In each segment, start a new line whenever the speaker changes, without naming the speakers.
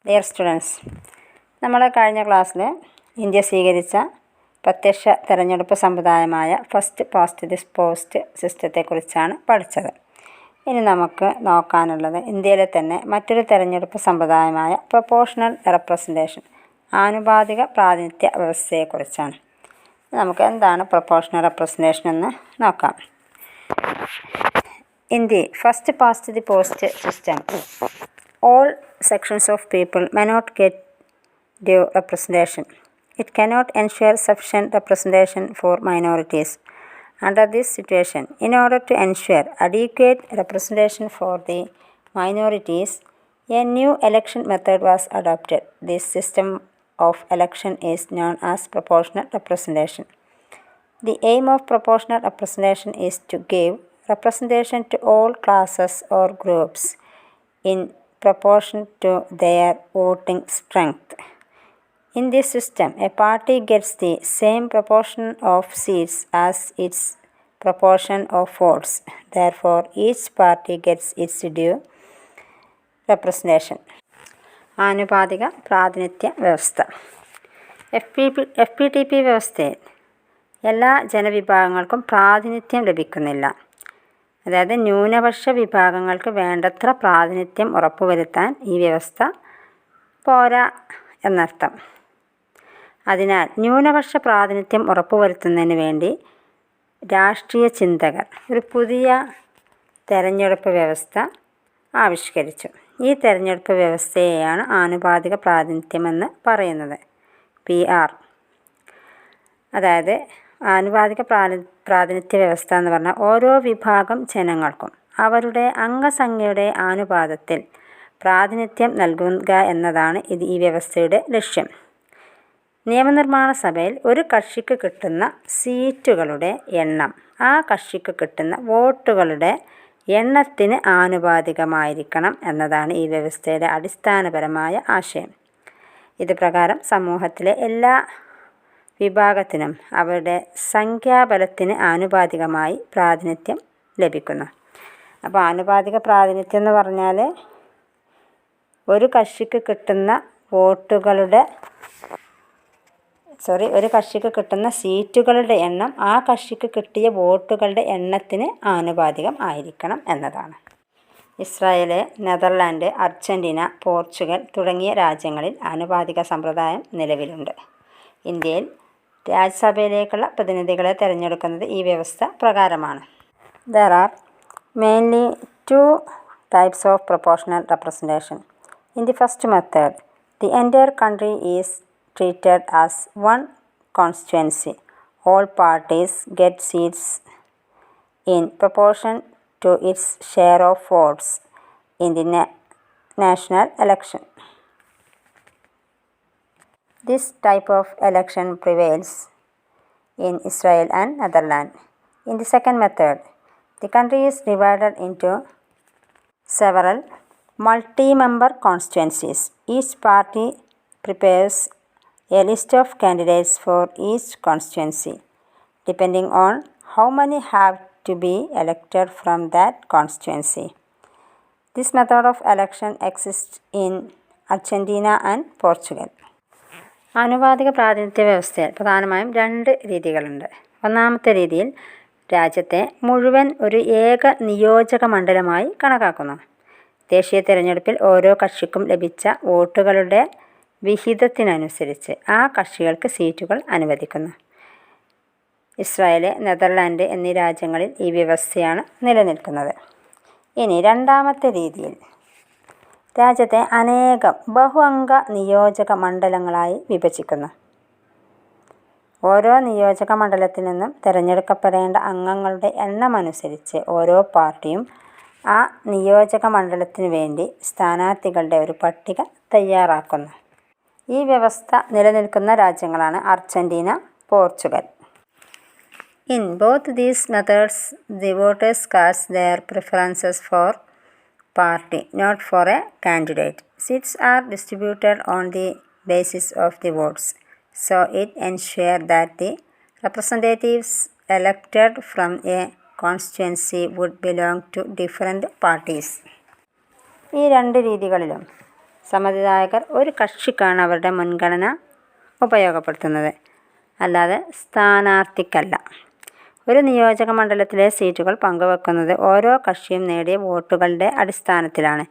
Dear students, നമ്മൾ കഴിഞ്ഞ ക്ലാസ്സിൽ ഇന്ത്യ സ്വീകരിച്ച പ്രത്യക്ഷ തിരഞ്ഞെടുപ്പ് സമ്പ്രദായമായ ഫസ്റ്റ് പാസ്റ്റ് ദി പോസ്റ്റ് സിസ്റ്റത്തെക്കുറിച്ചാണ് പഠിച്ചത്. ഇനി നമുക്ക് നോക്കാനുള്ളത് ഇന്ത്യയിലെ തന്നെ മറ്റൊരു തിരഞ്ഞെടുപ്പ് സമ്പ്രദായമായ പ്രൊപ്പോർഷണൽ റെപ്രസെൻറ്റേഷൻ, ആനുപാതിക പ്രാതിനിധ്യ വ്യവസ്ഥയെക്കുറിച്ചാണ്. നമുക്ക് എന്താണ് പ്രൊപ്പോർഷണൽ റെപ്രസെൻറ്റേഷൻ എന്ന് നോക്കാം. In the first past the post system, all sections of people may not get due representation. It cannot ensure sufficient representation for minorities. Under this situation, in order to ensure adequate representation for the minorities, a new election method was adopted. This system of election is known as proportional representation. The aim of proportional representation is to give representation to all classes or groups in proportion to their voting strength. In this system, a party gets the same proportion of seats as its proportion of votes. Therefore, each party gets its due representation. ആനുപാതിക പ്രാതിനിധ്യ വ്യവസ്ഥ. FPTP വ്യവസ്ഥയിൽ എല്ലാ ജനവിഭാഗങ്ങൾക്കും പ്രാതിനിധ്യം ലഭിക്കുന്നില്ല. അതായത് ന്യൂനപക്ഷ വിഭാഗങ്ങൾക്ക് വേണ്ടത്ര പ്രാതിനിധ്യം ഉറപ്പുവരുത്താൻ ഈ വ്യവസ്ഥ പോരാ എന്നർത്ഥം. അതിനാൽ ന്യൂനപക്ഷ പ്രാതിനിധ്യം ഉറപ്പുവരുത്തുന്നതിന് വേണ്ടി രാഷ്ട്രീയ ചിന്തകർ ഒരു പുതിയ തെരഞ്ഞെടുപ്പ് വ്യവസ്ഥ ആവിഷ്കരിച്ചു. ഈ തെരഞ്ഞെടുപ്പ് വ്യവസ്ഥയെയാണ് ആനുപാതിക പ്രാതിനിധ്യമെന്ന് പറയുന്നത്, PR. അതായത് ആനുപാതിക പ്രാതിനിധ്യ വ്യവസ്ഥ എന്ന് പറഞ്ഞാൽ ഓരോ വിഭാഗം ജനങ്ങൾക്കും അവരുടെ അംഗസംഖ്യയുടെ ആനുപാതത്തിൽ പ്രാതിനിധ്യം നൽകുക എന്നതാണ് ഈ വ്യവസ്ഥയുടെ ലക്ഷ്യം. നിയമനിർമ്മാണ സഭയിൽ ഒരു കക്ഷിക്ക് കിട്ടുന്ന സീറ്റുകളുടെ എണ്ണം ആ കക്ഷിക്ക് കിട്ടുന്ന വോട്ടുകളുടെ എണ്ണത്തിന് ആനുപാതികമായിരിക്കണം എന്നതാണ് ഈ വ്യവസ്ഥയുടെ അടിസ്ഥാനപരമായ ആശയം. ഇത് പ്രകാരം സമൂഹത്തിലെ എല്ലാ വിഭാഗത്തിനും അവരുടെ സംഖ്യാബലത്തിന് ആനുപാതികമായി പ്രാതിനിധ്യം ലഭിക്കുന്നു. അപ്പോൾ ആനുപാതിക പ്രാതിനിധ്യം എന്ന് പറഞ്ഞാൽ ഒരു കക്ഷിക്ക് കിട്ടുന്ന സീറ്റുകളുടെ എണ്ണം ആ കക്ഷിക്ക് കിട്ടിയ വോട്ടുകളുടെ എണ്ണത്തിന് ആനുപാതികം ആയിരിക്കണം എന്നതാണ്. ഇസ്രായേൽ, നെതർലാൻഡ്, അർജന്റീന, പോർച്ചുഗൽ തുടങ്ങിയ രാജ്യങ്ങളിൽ ആനുപാതിക സമ്പ്രദായം നിലവിലുണ്ട്. ഇന്ത്യയിൽ രാജ്യസഭയിലേക്കുള്ള പ്രതിനിധികളെ തിരഞ്ഞെടുക്കുന്നത് ഈ വ്യവസ്ഥ പ്രകാരമാണ്. There are mainly two types of proportional representation. In the first method, the entire country is treated as one constituency. All parties get seats in proportion to its share of votes in the national election. This type of election prevails in Israel and Netherlands. In the second method, the country is divided into several multi-member constituencies. Each party prepares a list of candidates for each constituency, depending on how many have to be elected from that constituency. This method of election exists in Argentina and Portugal. ആനുപാതിക പ്രാതിനിധ്യ വ്യവസ്ഥയിൽ പ്രധാനമായും 2 രീതികളുണ്ട്. ഒന്നാമത്തെ രീതിയിൽ രാജ്യത്തെ മുഴുവൻ ഒരു ഏക നിയോജക മണ്ഡലമായി കണക്കാക്കുന്നു. ദേശീയ തിരഞ്ഞെടുപ്പിൽ ഓരോ കക്ഷിക്കും ലഭിച്ച വോട്ടുകളുടെ വിഹിതത്തിനനുസരിച്ച് ആ കക്ഷികൾക്ക് സീറ്റുകൾ അനുവദിക്കുന്നു. ഇസ്രായേൽ, നെതർലാൻഡ് എന്നീ രാജ്യങ്ങളിൽ ഈ വ്യവസ്ഥയാണ് നിലനിൽക്കുന്നത്. ഇനി രണ്ടാമത്തെ രീതിയിൽ രാജ്യത്തെ അനേകം ബഹു-അംഗ നിയോജക മണ്ഡലങ്ങളായി വിഭജിക്കുന്നു. ഓരോ നിയോജക മണ്ഡലത്തിൽ നിന്നും തിരഞ്ഞെടുക്കപ്പെടേണ്ട അംഗങ്ങളുടെ എണ്ണമനുസരിച്ച് ഓരോ പാർട്ടിയും ആ നിയോജക മണ്ഡലത്തിനു വേണ്ടി സ്ഥാനാർത്ഥികളുടെ ഒരു പട്ടിക തയ്യാറാക്കുന്നു. ഈ വ്യവസ്ഥ നിലനിൽക്കുന്ന രാജ്യങ്ങളാണ് Argentina, Portugal. In both these methods, the voters cast their preferences for party, not for a candidate. Seats are distributed on the basis of the votes, so it ensures that the representatives elected from a constituency would belong to different parties. ഈ 2 രീതികളിലും സമ്മതിദായകർ ഒരു കക്ഷിക്കാണ് അവരുടെ മുൻഗണന ഉപയോഗപ്പെടുത്തുന്നത്, അല്ലാതെ സ്ഥാനാർത്ഥിക്കല്ല. ഒരു നിയോജക മണ്ഡലത്തിലെ സീറ്റുകൾ പങ്കുവെക്കുന്നത് ഓരോ കക്ഷിയും നേടിയ വോട്ടുകളുടെ അടിസ്ഥാനത്തിലാണ്.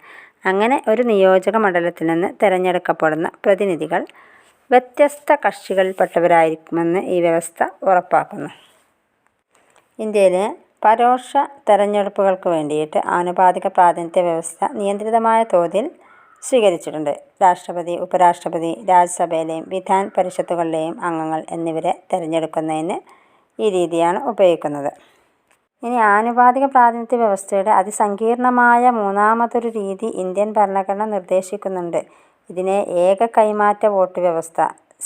അങ്ങനെ ഒരു നിയോജക മണ്ഡലത്തിൽ നിന്ന് തിരഞ്ഞെടുക്കപ്പെടുന്ന പ്രതിനിധികൾ വ്യത്യസ്ത കക്ഷികളിൽപ്പെട്ടവരായിരിക്കുമെന്ന് ഈ വ്യവസ്ഥ ഉറപ്പാക്കുന്നു. ഇന്ത്യയിലെ പരോക്ഷ തെരഞ്ഞെടുപ്പുകൾക്ക് വേണ്ടിയിട്ട് ആനുപാതിക പ്രാതിനിധ്യ വ്യവസ്ഥ നിയന്ത്രിതമായ തോതിൽ സ്വീകരിച്ചിട്ടുണ്ട്. രാഷ്ട്രപതി, ഉപരാഷ്ട്രപതി, രാജ്യസഭയിലെയും വിധാൻ പരിഷത്തുകളിലെയും അംഗങ്ങൾ എന്നിവരെ തിരഞ്ഞെടുക്കുന്നതിന് ഈ രീതിയാണ് ഉപയോഗിക്കുന്നത്. ഇനി ആനുപാതിക പ്രാതിനിധ്യ വ്യവസ്ഥയുടെ അതിസങ്കീർണമായ മൂന്നാമതൊരു രീതി ഇന്ത്യൻ ഭരണഘടന നിർദ്ദേശിക്കുന്നുണ്ട്. ഇതിനെ ഏക കൈമാറ്റ വോട്ട് വ്യവസ്ഥ,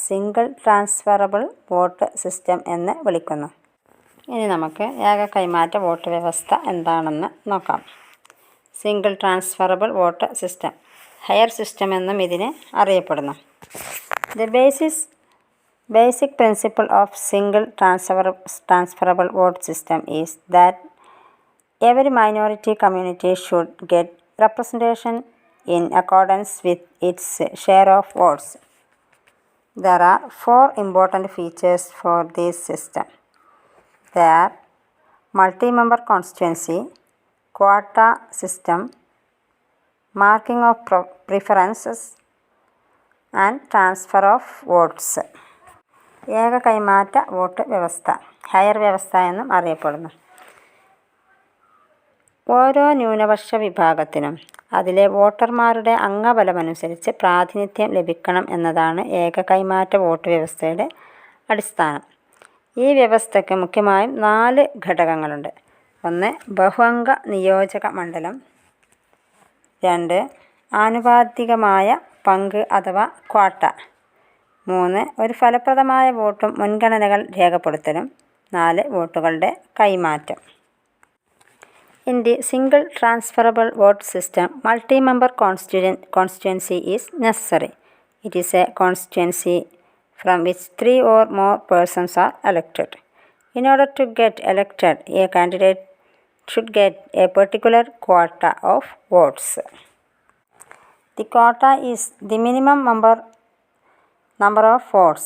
സിംഗിൾ ട്രാൻസ്ഫറബിൾ വോട്ട് സിസ്റ്റം എന്ന് വിളിക്കുന്നു. ഇനി നമുക്ക് ഏക കൈമാറ്റ വോട്ട് വ്യവസ്ഥ എന്താണെന്ന് നോക്കാം. Single transferable vote system, higher system എന്നും ഇതിനെ അറിയപ്പെടുന്നു. The basic principle of single transferable vote system is that every minority community should get representation in accordance with its share of votes. There are 4 important features for this system. They are multi-member constituency, quota system, marking of preferences, and transfer of votes. ഏക കൈമാറ്റ vote വ്യവസ്ഥ, higher വ്യവസ്ഥ എന്നും അറിയപ്പെടുന്നു. ഓരോ ന്യൂനപക്ഷ വിഭാഗത്തിനും അതിലെ വോട്ടർമാരുടെ അംഗബലമനുസരിച്ച് പ്രാതിനിധ്യം ലഭിക്കണം എന്നതാണ് ഏക കൈമാറ്റ വോട്ട് വ്യവസ്ഥയുടെ അടിസ്ഥാനം. ഈ വ്യവസ്ഥയ്ക്ക് മുഖ്യമായും 4 ഘടകങ്ങളുണ്ട്. 1. ബഹുഅംഗ നിയോജക മണ്ഡലം. 2. ആനുപാതികമായ പങ്ക് അഥവാ ക്വാട്ട. 3. ഒരു ഫലപ്രദമായ വോട്ടും മുൻഗണനകൾ രേഖപ്പെടുത്തലും. 4. വോട്ടുകളുടെ കൈമാറ്റം. In the single transferable vote system, multi-member constituency is necessary. It is a constituency from which 3 or more persons are elected. In order to get elected, a candidate should get a particular quota of votes. The quota is the minimum number of votes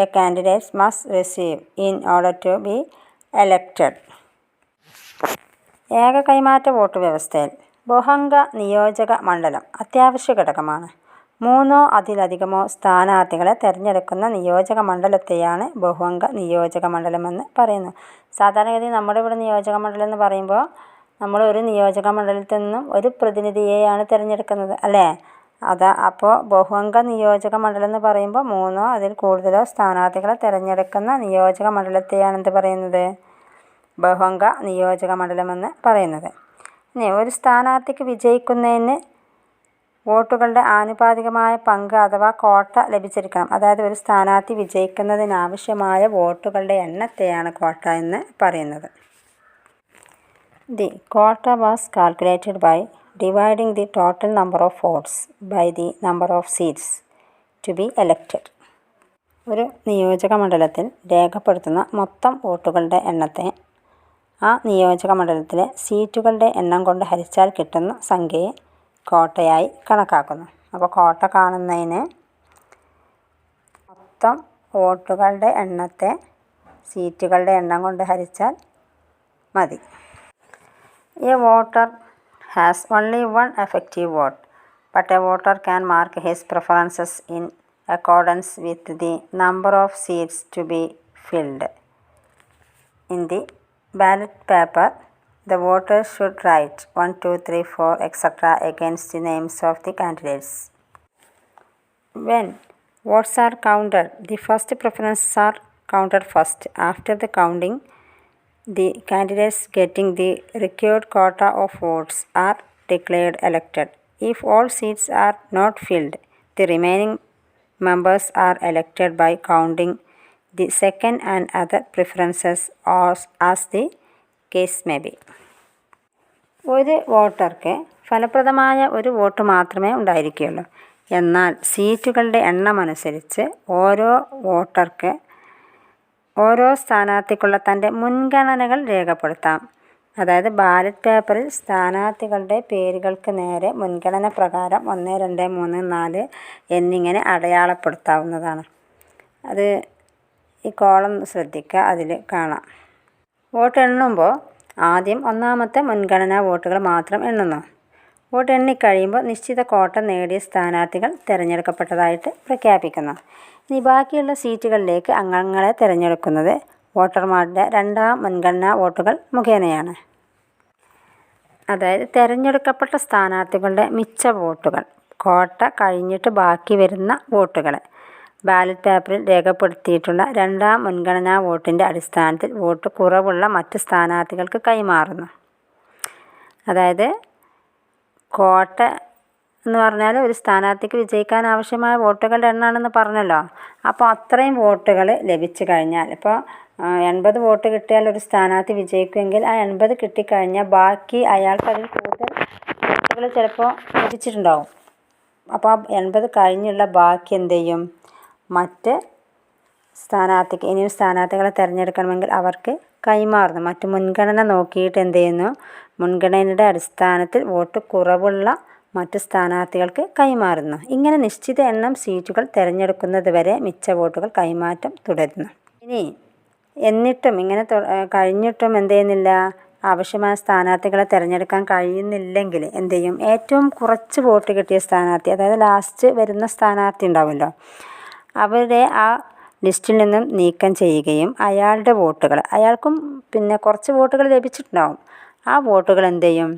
a candidate must receive in order to be elected. ഏക കൈമാറ്റ vote വ്യവസ്ഥയിൽ ബഹുഅംഗ നിയോജക മണ്ഡലം അത്യാവശ്യ ഘടകമാണ്. 3 അതിലധികമോ സ്ഥാനാർത്ഥികളെ തിരഞ്ഞെടുക്കുന്ന നിയോജക മണ്ഡലത്തെയാണ് ബഹുഅംഗ നിയോജക മണ്ഡലമെന്ന് പറയുന്നത്. സാധാരണഗതി നമ്മുടെ ഇവിടെ നിയോജക മണ്ഡലം എന്ന് പറയുമ്പോൾ നമ്മൾ ഒരു നിയോജക മണ്ഡലത്തിൽ നിന്നും ഒരു പ്രതിനിധിയെയാണ് തിരഞ്ഞെടുക്കുന്നത്, അല്ലേ? അപ്പോൾ ബഹുഅംഗ നിയോജക മണ്ഡലം എന്ന് പറയുമ്പോൾ 3 അതിൽ കൂടുതലോ സ്ഥാനാർത്ഥികളെ തിരഞ്ഞെടുക്കുന്ന നിയോജക മണ്ഡലത്തെയാണ് എന്ത് പറയുന്നത്? ബഹുഅംഗ നിയോജക മണ്ഡലമെന്ന് പറയുന്നത്. ഇനി ഒരു സ്ഥാനാർത്ഥിക്ക് വിജയിക്കുന്നതിന് വോട്ടുകളുടെ ആനുപാതികമായ പങ്ക് അഥവാ ക്വാട്ട ലഭിച്ചിരിക്കണം. അതായത് ഒരു സ്ഥാനാർത്ഥി വിജയിക്കുന്നതിനാവശ്യമായ വോട്ടുകളുടെ എണ്ണത്തെയാണ് ക്വാട്ട എന്ന് പറയുന്നത്. The quota was calculated by dividing the total number of votes by the number of seats to be elected. ഒരു നിയോജക മണ്ഡലത്തിൽ രേഖപ്പെടുത്തുന്ന മൊത്തം വോട്ടുകളുടെ എണ്ണത്തെ ആ നിയോജക മണ്ഡലത്തിലെ സീറ്റുകളുടെ എണ്ണം കൊണ്ട് ഹരിച്ചാൽ കിട്ടുന്ന സംഖ്യയെ ക്വാട്ടയായി കണക്കാക്കുന്നു. അപ്പോൾ ക്വാട്ട കാണുന്നതിന് മൊത്തം വോട്ടുകളുടെ എണ്ണത്തെ സീറ്റുകളുടെ എണ്ണം കൊണ്ട് ഹരിച്ചാൽ മതി. A voter has only one effective vote, but a voter can mark his preferences in accordance with the number of seats to be filled. In the ballot paper, the voter should write 1, 2, 3, 4, etc. against the names of the candidates. When votes are counted, the first preferences are counted first. After the counting, the candidates getting the required quota of votes are declared elected. If all seats are not filled, the remaining members are elected by counting the second and other preferences as the case may be. ഒരു വോട്ടർക്ക് ഫലപ്രദമായ ഒരു vote മാത്രമേ ഉണ്ടായിരിക്കുകയുള്ളൂ. എന്നാൽ സീറ്റുകളുടെ എണ്ണമനുസരിച്ച് ഓരോ വോട്ടർക്ക് ഓരോ സ്ഥാനാർത്ഥിക്കുള്ള തൻ്റെ മുൻഗണനകൾ രേഖപ്പെടുത്താം. അതായത് ബാലറ്റ് പേപ്പറിൽ സ്ഥാനാർത്ഥികളുടെ പേരുകൾക്ക് നേരെ മുൻഗണന പ്രകാരം 1, 2, 3, 4 എന്നിങ്ങനെ അടയാളപ്പെടുത്താവുന്നതാണ്. അത് ഈ കോളം ശ്രദ്ധിക്കുക, അതിൽ കാണാം. വോട്ട് എണ്ണുമ്പോൾ ആദ്യം ഒന്നാമത്തെ മുൻഗണനാ വോട്ടുകൾ മാത്രം എണ്ണുന്നു. വോട്ട് എണ്ണിക്കഴിയുമ്പോൾ നിശ്ചിത കോട്ട നേടിയ സ്ഥാനാർത്ഥികൾ തിരഞ്ഞെടുക്കപ്പെട്ടതായിട്ട് പ്രഖ്യാപിക്കുന്നു. ഇനി ബാക്കിയുള്ള സീറ്റുകളിലേക്ക് അംഗങ്ങളെ തിരഞ്ഞെടുക്കുന്നത് വോട്ടർമാരുടെ രണ്ടാം മുൻഗണനാ വോട്ടുകൾ മുഖേനയാണ്. അതായത് തിരഞ്ഞെടുക്കപ്പെട്ട സ്ഥാനാർത്ഥികളുടെ മിച്ച വോട്ടുകൾ, കോട്ട കഴിഞ്ഞിട്ട് ബാക്കി വരുന്ന വോട്ടുകൾ ബാലറ്റ് പേപ്പറിൽ രേഖപ്പെടുത്തിയിട്ടുള്ള രണ്ടാം മുൻഗണനാ വോട്ടിൻ്റെ അടിസ്ഥാനത്തിൽ വോട്ട് കുറവുള്ള മറ്റ് സ്ഥാനാർത്ഥികൾക്ക് കൈമാറുന്നു. അതായത് കോട്ട എന്ന് പറഞ്ഞാൽ ഒരു സ്ഥാനാർത്ഥിക്ക് വിജയിക്കാൻ ആവശ്യമായ വോട്ടുകളുടെ എണ്ണമാണെന്ന് പറഞ്ഞല്ലോ. അപ്പോൾ അത്രയും വോട്ടുകൾ ലഭിച്ചു കഴിഞ്ഞാൽ, ഇപ്പോൾ 80 വോട്ട് കിട്ടിയാൽ ഒരു സ്ഥാനാർത്ഥി വിജയിക്കുമെങ്കിൽ ആ 80 കിട്ടിക്കഴിഞ്ഞാൽ ബാക്കി അയാൾക്ക് അതിൽ കൂടുതൽ വോട്ടുകൾ ചിലപ്പോൾ ലഭിച്ചിട്ടുണ്ടാവും. അപ്പോൾ ആ 80 കഴിഞ്ഞുള്ള ബാക്കി എന്ത് ചെയ്യും? മറ്റ് സ്ഥാനാർത്ഥിക്ക്, ഇനിയും സ്ഥാനാർത്ഥികളെ തിരഞ്ഞെടുക്കണമെങ്കിൽ അവർക്ക് കൈമാറുന്നു. മറ്റ് മുൻഗണന നോക്കിയിട്ട് എന്ത് ചെയ്യുന്നു? മുൻഗണനയുടെ അടിസ്ഥാനത്തിൽ വോട്ട് കുറവുള്ള മറ്റ് സ്ഥാനാർത്ഥികൾക്ക് കൈമാറുന്നു. ഇങ്ങനെ നിശ്ചിത എണ്ണം സീറ്റുകൾ തിരഞ്ഞെടുക്കുന്നത് വരെ മിച്ച വോട്ടുകൾ കൈമാറ്റം തുടരുന്നു. ഇനി എന്നിട്ടും ഇങ്ങനെ കഴിഞ്ഞിട്ടും എന്ത് ചെയ്യുന്നില്ല? ആവശ്യമായ സ്ഥാനാർത്ഥികളെ തിരഞ്ഞെടുക്കാൻ കഴിയുന്നില്ലെങ്കിൽ എന്ത് ചെയ്യും? ഏറ്റവും കുറച്ച് വോട്ട് കിട്ടിയ സ്ഥാനാർത്ഥി, അതായത് ലാസ്റ്റ് വരുന്ന സ്ഥാനാർത്ഥി ഉണ്ടാവുമല്ലോ, അവരെ ആ ലിസ്റ്റിൽ നിന്നും നീക്കം ചെയ്യുകയും അയാളുടെ വോട്ടുകൾ, അയാൾക്കും പിന്നെ കുറച്ച് വോട്ടുകൾ ലഭിച്ചിട്ടുണ്ടാവും, ആ വോട്ടുകൾ എന്ത് ചെയ്യും?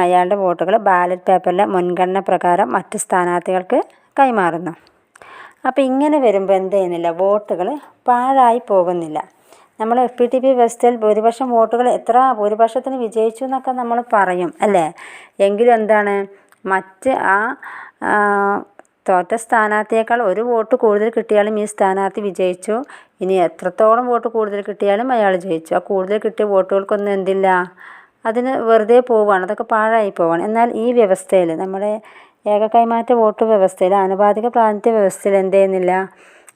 അയാളുടെ വോട്ടുകൾ ബാലറ്റ് പേപ്പറിലെ മുൻഗണന പ്രകാരം മറ്റ് സ്ഥാനാർത്ഥികൾക്ക് കൈമാറുന്നു. അപ്പോൾ ഇങ്ങനെ വരുമ്പോൾ എന്ത് ചെയ്യുന്നില്ല? വോട്ടുകൾ പാഴായി പോകുന്നില്ല. നമ്മൾ FPTP വ്യവസ്ഥയിൽ ഭൂരിപക്ഷം വോട്ടുകൾ എത്ര ഭൂരിപക്ഷത്തിന് വിജയിച്ചു എന്നൊക്കെ നമ്മൾ പറയും അല്ലേ? എങ്കിലും എന്താണ്, മറ്റ് ആ തോറ്റ സ്ഥാനാർത്ഥിയേക്കാൾ ഒരു വോട്ട് കൂടുതൽ കിട്ടിയാലും ഈ സ്ഥാനാർത്ഥി വിജയിച്ചു. ഇനി എത്രത്തോളം വോട്ട് കൂടുതൽ കിട്ടിയാലും അയാൾ ജയിച്ചു. ആ കൂടുതൽ കിട്ടിയ വോട്ടുകൾക്കൊന്നും എന്തില്ല, അതിന് വെറുതെ പോവുകയാണ്, അതൊക്കെ പാഴായി പോവുകയാണ്. എന്നാൽ ഈ വ്യവസ്ഥയിൽ, നമ്മുടെ ഏക കൈമാറ്റ വോട്ട് വ്യവസ്ഥയിൽ, ആനുപാതിക പ്രാതിനിധ്യ വ്യവസ്ഥയിൽ എന്ത് ചെയ്യുന്നില്ല?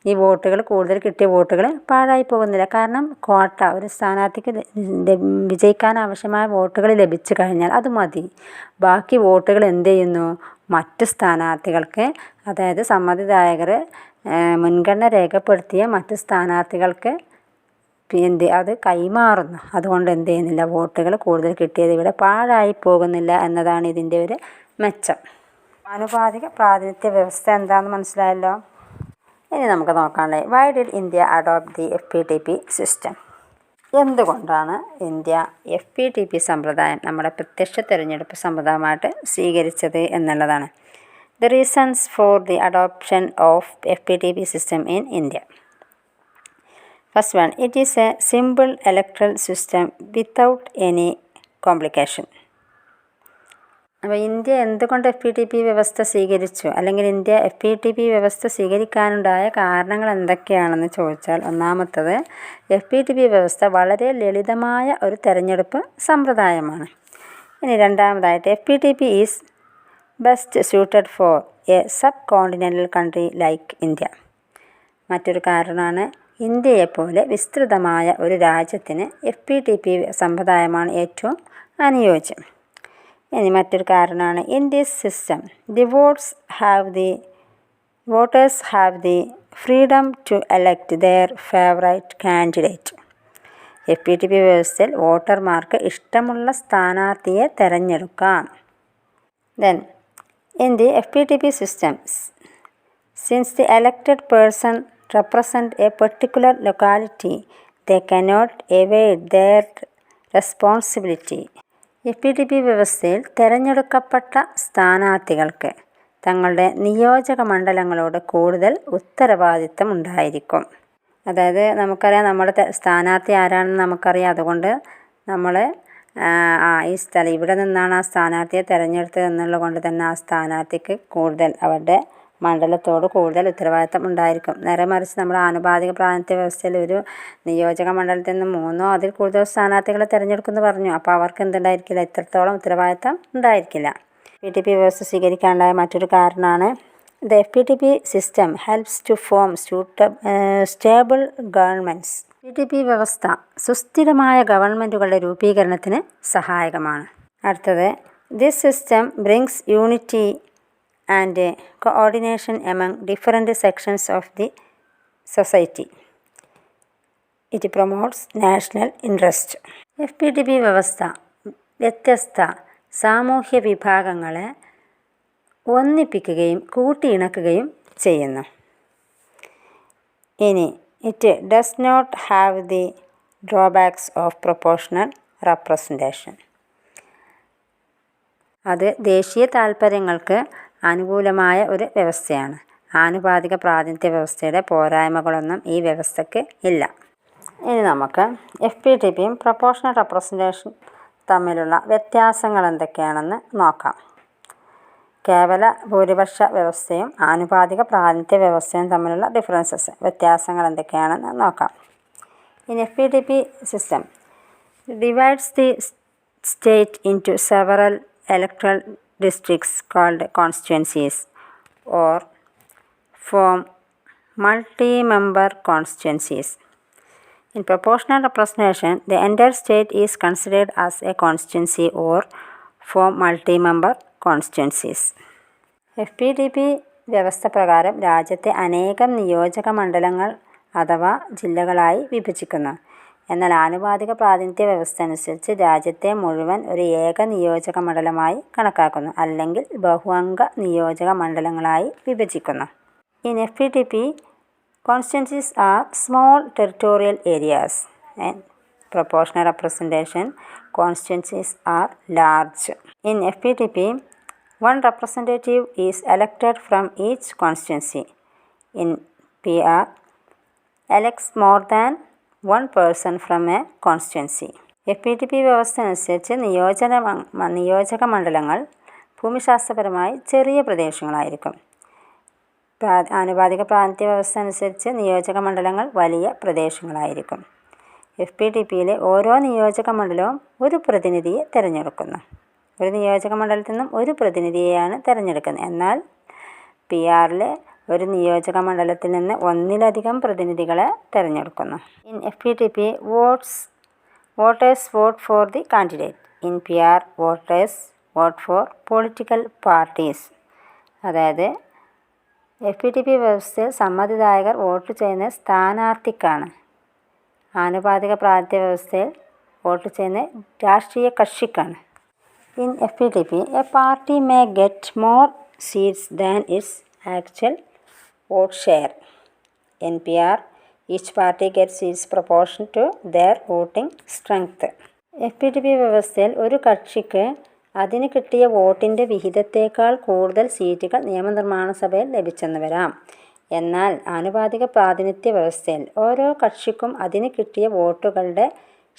ഈ വോട്ടുകൾ, കൂടുതൽ കിട്ടിയ വോട്ടുകൾ പാഴായി പോകുന്നില്ല. കാരണം കോട്ട, ഒരു സ്ഥാനാർത്ഥിക്ക് വിജയിക്കാൻ ആവശ്യമായ വോട്ടുകൾ ലഭിച്ചു കഴിഞ്ഞാൽ അത് മതി. ബാക്കി വോട്ടുകൾ എന്ത് ചെയ്യുന്നു? മറ്റ് സ്ഥാനാർത്ഥികൾക്ക്, അതായത് സമ്മതിദായകർ മുൻഗണന രേഖപ്പെടുത്തിയ മറ്റ് സ്ഥാനാർത്ഥികൾക്ക് അത് കൈമാറുന്നു. അതുകൊണ്ട് എന്ത് ചെയ്യുന്നില്ല? വോട്ടുകൾ കൂടുതൽ കിട്ടിയത് ഇവിടെ പാഴായി പോകുന്നില്ല എന്നതാണ് ഇതിൻ്റെ ഒരു മെച്ചം. ആനുപാതിക പ്രാതിനിധ്യ വ്യവസ്ഥ എന്താണെന്ന് മനസ്സിലായല്ലോ. ഇനി നമുക്ക് നോക്കാനുള്ളത്, why did India adopt the FPTP system? എന്തുകൊണ്ടാണ് ഇന്ത്യ FPTP സമ്പ്രദായം, നമ്മുടെ പ്രത്യക്ഷ തിരഞ്ഞെടുപ്പ് സമ്പ്രദായമായിട്ട് സ്വീകരിച്ചത് എന്നുള്ളതാണ്. The reasons for the adoption of FPTP system in India. First one, it is a simple electoral system without any complication. അപ്പോൾ ഇന്ത്യ എന്തുകൊണ്ട് FPTP വ്യവസ്ഥ സ്വീകരിച്ചു, അല്ലെങ്കിൽ ഇന്ത്യ FPTP വ്യവസ്ഥ സ്വീകരിക്കാനുണ്ടായ കാരണങ്ങൾ എന്തൊക്കെയാണെന്ന് ചോദിച്ചാൽ, ഒന്നാമത്തത്, FPTP വ്യവസ്ഥ വളരെ ലളിതമായ ഒരു തെരഞ്ഞെടുപ്പ് സമ്പ്രദായമാണ്. ഇനി രണ്ടാമതായിട്ട്, FPTP is best suited four A sub continental country like India. മറ്റൊരു കാരണമാണ്, ഇന്ത്യയെപ്പോലെ വിസ്തൃതമായ ഒരു രാജ്യത്തിന് FPTP സമ്പ്രദായമാണ് ഏറ്റവും അനുയോജ്യം. ഇനി മറ്റൊരു കാരണമാണ്, in this system the voters have the freedom to elect their favourite candidate. FPTP വ്യവസ്ഥയിൽ വോട്ടർമാർക്ക് ഇഷ്ടമുള്ള സ്ഥാനാർത്ഥിയെ തിരഞ്ഞെടുക്കാം. Then in the FPTP system, since the elected person represent a particular locality, they cannot evade their responsibility. FPTP വ്യവസ്ഥയിൽ തിരഞ്ഞെടുക്കപ്പെട്ട സ്ഥാനാർത്ഥികൾക്ക് തങ്ങളുടെ നിയോജക മണ്ഡലങ്ങളോട് കൂടുതൽ ഉത്തരവാദിത്തം ഉണ്ടായിരിക്കും. അതായത് നമുക്കറിയാം, നമ്മുടെ സ്ഥാനാർത്ഥി ആരാണെന്ന് നമുക്കറിയാം. അതുകൊണ്ട് നമ്മൾ ഈ സ്ഥലം, ഇവിടെ നിന്നാണ് ആ സ്ഥാനാർത്ഥിയെ തിരഞ്ഞെടുത്തത് എന്നുള്ളത് കൊണ്ട് തന്നെ ആ സ്ഥാനാർത്ഥിക്ക് കൂടുതൽ അവരുടെ മണ്ഡലത്തോട് കൂടുതൽ ഉത്തരവാദിത്തം ഉണ്ടായിരിക്കും. നേരെ മറിച്ച് നമ്മുടെ ആനുപാതിക പ്രാതിനിധ്യ വ്യവസ്ഥയിൽ ഒരു നിയോജക മണ്ഡലത്തിൽ നിന്ന് 3 അതിൽ കൂടുതൽ സ്ഥാനാർത്ഥികളെ തിരഞ്ഞെടുക്കുമെന്ന് പറഞ്ഞു. അപ്പോൾ അവർക്ക് എന്തുണ്ടായിരിക്കില്ല, ഇത്രത്തോളം ഉത്തരവാദിത്തം ഉണ്ടായിരിക്കില്ല. FPTP വ്യവസ്ഥ സ്വീകരിക്കാനുണ്ടായ മറ്റൊരു കാരണമാണ്, the FPTP system helps to form stable governments. FPTP വ്യവസ്ഥ സുസ്ഥിരമായ ഗവൺമെൻറ്റുകളുടെ രൂപീകരണത്തിന് സഹായകമാണ്. അടുത്തത്, this system brings unity and coordination among different sections of the society. It promotes national interest. FPTP വ്യവസ്ഥ വ്യത്യസ്ത സാമൂഹ്യ വിഭാഗങ്ങളെ ഒന്നിപ്പിക്കുകയും കൂട്ടിയിണക്കുകയും ചെയ്യുന്നു. ഇനി it does not have the drawbacks of proportional representation. അത് ദേശീയ താൽപ്പര്യങ്ങൾക്ക് അനുകൂലമായ ഒരു വ്യവസ്ഥയാണ്. ആനുപാതിക പ്രാതിനിധ്യ വ്യവസ്ഥയുടെ പോരായ്മകളൊന്നും ഈ വ്യവസ്ഥയ്ക്ക് ഇല്ല. ഇനി നമുക്ക് FPTPയും പ്രൊപ്പോർഷണൽ റെപ്രസെൻറ്റേഷൻ തമ്മിലുള്ള വ്യത്യാസങ്ങൾ എന്തൊക്കെയാണെന്ന് നോക്കാം. കേവല ഭൂരിപക്ഷ വ്യവസ്ഥയും ആനുപാതിക പ്രാതിനിധ്യ വ്യവസ്ഥയും തമ്മിലുള്ള വ്യത്യാസങ്ങൾ എന്തൊക്കെയാണെന്ന് നോക്കാം. In FPTP system divides the state into several electoral districts called constituencies or form multi-member constituencies. In proportional representation, the entire state is considered as a constituency or form multi-member constituencies. FPTP വ്യവസ്ഥ പ്രകാരം രാജ്യത്തെ അനേകം നിയോജക മണ്ഡലങ്ങൾ അഥവാ ജില്ലകളായി വിഭജിക്കുന്നു. എന്നാൽ ആനുപാതിക പ്രാതിനിധ്യ വ്യവസ്ഥ അനുസരിച്ച് രാജ്യത്തെ മുഴുവൻ ഒരു ഏക നിയോജക മണ്ഡലമായി കണക്കാക്കുന്നു, അല്ലെങ്കിൽ ബഹുഅംഗ നിയോജക മണ്ഡലങ്ങളായി വിഭജിക്കുന്നു. In FPTP, constituencies are small territorial areas. In proportional representation, constituencies are large. In FPTP, one representative is elected from each constituency. In PR, elects more than one person from a constituency. FPTP വ്യവസ്ഥ അനുസരിച്ച് നിയോജക മണ്ഡലങ്ങൾ ഭൂമിശാസ്ത്രപരമായി ചെറിയ പ്രദേശങ്ങളായിരിക്കും. ആനുപാതിക പ്രാതിനിധ്യ വ്യവസ്ഥ അനുസരിച്ച് നിയോജക മണ്ഡലങ്ങൾ വലിയ പ്രദേശങ്ങളായിരിക്കും. FPTPയിലെ ഓരോ നിയോജക മണ്ഡലവും ഒരു പ്രതിനിധിയെ തിരഞ്ഞെടുക്കുന്നു. ഒരു നിയോജക മണ്ഡലത്തിൽ നിന്നും ഒരു പ്രതിനിധിയെയാണ് തിരഞ്ഞെടുക്കുന്നത്. എന്നാൽ PRലെ ഒരു നിയോജക മണ്ഡലത്തിൽ നിന്ന് ഒന്നിലധികം പ്രതിനിധികളെ തിരഞ്ഞെടുക്കുന്നു. In FPTP, voters vote for the candidate. In PR, voters vote four political parties. അതായത് FPTP വ്യവസ്ഥയിൽ സമ്മതിദായകർ വോട്ട് ചെയ്യുന്നത് സ്ഥാനാർത്ഥിക്കാണ്. ആനുപാതിക പ്രാതിനിധ്യ വ്യവസ്ഥയിൽ വോട്ട് ചെയ്യുന്നത് രാഷ്ട്രീയ കക്ഷിക്കാണ്. In FPTP, a party may get more seats than its actual vote share. In PR, each party get seats proportion to their voting strength. FPTP വ്യവസ്ഥയിൽ ഒരു കക്ഷിക്ക് അതിന് കിട്ടിയ വോട്ടിൻ്റെ വിഹിതത്തേക്കാൾ കൂടുതൽ സീറ്റുകൾ നിയമനിർമ്മാണ സഭയിൽ ലഭിച്ചെന്ന് വരാം. എന്നാൽ ആനുപാതിക പ്രാതിനിധ്യ വ്യവസ്ഥയിൽ ഓരോ കക്ഷിക്കും അതിന് കിട്ടിയ വോട്ടുകളുടെ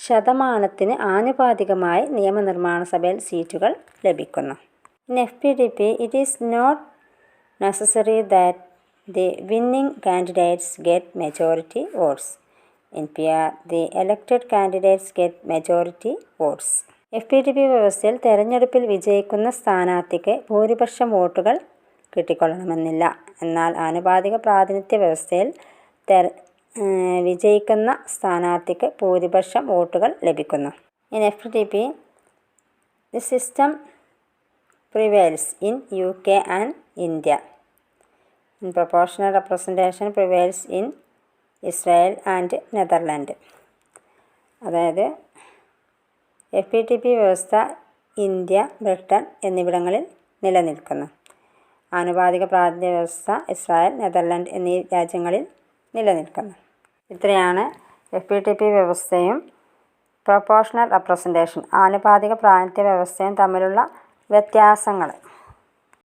ശതമാനത്തിന് ആനുപാതികമായി നിയമനിർമ്മാണ സഭയിൽ സീറ്റുകൾ ലഭിക്കുന്നു. In FPTP, it is not necessary that the winning candidates get majority votes. In PR, the elected candidates get majority votes. FPTP വ്യവസ്ഥയിൽ തെരഞ്ഞെടുപ്പിൽ വിജയിക്കുന്ന സ്ഥാനാർത്ഥിക്ക് ഭൂരിപക്ഷം വോട്ടുകൾ കിട്ടിക്കൊള്ളണമെന്നില്ല. എന്നാൽ ആനുപാതിക പ്രാതിനിധ്യ വ്യവസ്ഥയിൽ വിജയിക്കുന്ന സ്ഥാനാർത്ഥിക്ക് ഭൂരിപക്ഷം വോട്ടുകൾ ലഭിക്കുന്നു. In FPTP, the system prevails in UK and India. In proportional representation prevails in Israel and Netherlands. അതായത് FPTP വ്യവസ്ഥ ഇന്ത്യ, ബ്രിട്ടൻ എന്നിവിടങ്ങളിൽ നിലനിൽക്കുന്നു. ആനുപാതിക പ്രാതിനിധ്യ വ്യവസ്ഥ ഇസ്രായേൽ, നെതർലൻഡ് എന്നീ രാജ്യങ്ങളിൽ നിലനിൽക്കുന്നു. ഇത്രയാണ് FPTP വ്യവസ്ഥയും പ്രൊപ്പോർഷണൽ റെപ്രസെൻറ്റേഷൻ ആനുപാതിക പ്രാതിനിധ്യ വ്യവസ്ഥയും തമ്മിലുള്ള വ്യത്യാസങ്ങൾ.